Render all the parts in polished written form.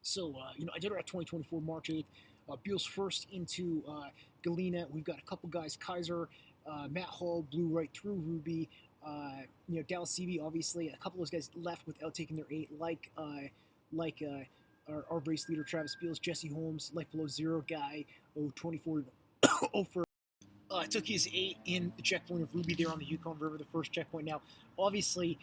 So, I did it at 2024 March 8th. Beal's first into Galena. We've got a couple guys, Kaiser, Matt Hall blew right through Ruby. Dallas CB, obviously, a couple of those guys left without taking their 8, like our race leader, Travis Beals, Jesse Holmes, life below zero guy, 24 for took his 8 in the checkpoint of Ruby there on the Yukon River, the first checkpoint. Now, obviously,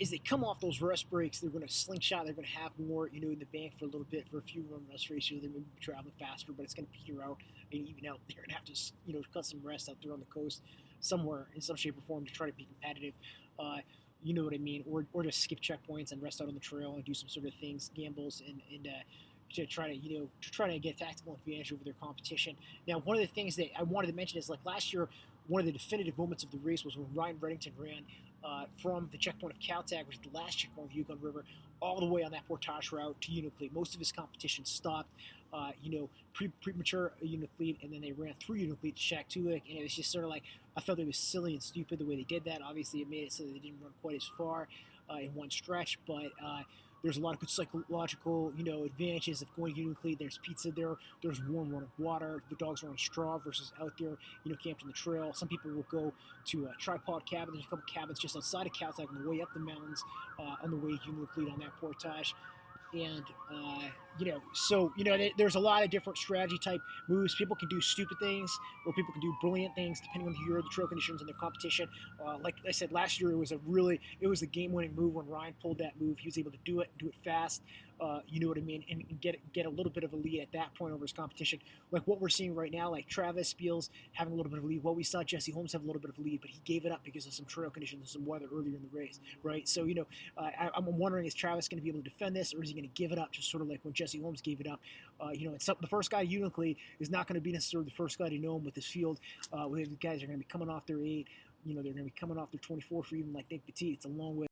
as they come off those rest breaks, they're going to slingshot. They're going to have more, in the bank for a little bit for a few run rest ratios. They may be traveling faster, but it's going to peter out and even out. They're going to have to, cut some rest out there on the coast somewhere in some shape or form to try to be competitive. You know what I mean? Or to skip checkpoints and rest out on the trail and do some sort of things, gambles, and to try to get tactical advantage over their competition. Now, one of the things that I wanted to mention is, like, last year, one of the definitive moments of the race was when Ryan Reddington ran from the checkpoint of Kaltag, which is the last checkpoint of the Yukon River, all the way on that portage route to Uniclete. Most of his competition stopped, premature Uniclete, and then they ran through Uniclete to Shaktoolik, and it was just sort of like, I felt it was silly and stupid the way they did that. Obviously, it made it so that they didn't run quite as far in one stretch, but there's a lot of good psychological, advantages of going to Uniclete. There's pizza there. There's warm running water. The dogs are on straw versus out there, camped on the trail. Some people will go to a tripod cabin. There's a couple cabins just outside of Caltech on the way up the mountains, on the way to Uniclete on that portage. And there's a lot of different strategy type moves. People can do stupid things, or people can do brilliant things depending on the year, the trail conditions, and the competition. Like I said, last year it was a game-winning move when Ryan pulled that move. He was able to do it fast. You know what I mean, and get a little bit of a lead at that point over his competition. Like what we're seeing right now, like Travis Beals having a little bit of a lead. Well, we saw Jesse Holmes have a little bit of a lead, but he gave it up because of some trail conditions and some weather earlier in the race, right? So I'm wondering, is Travis going to be able to defend this, or is he going to give it up, just sort of like when Jesse Holmes gave it up? The first guy uniquely is not going to be necessarily the first guy to know him with this field. The guys are going to be coming off their 8. They're going to be coming off their 24 for even like Nick Petit. It's a long way.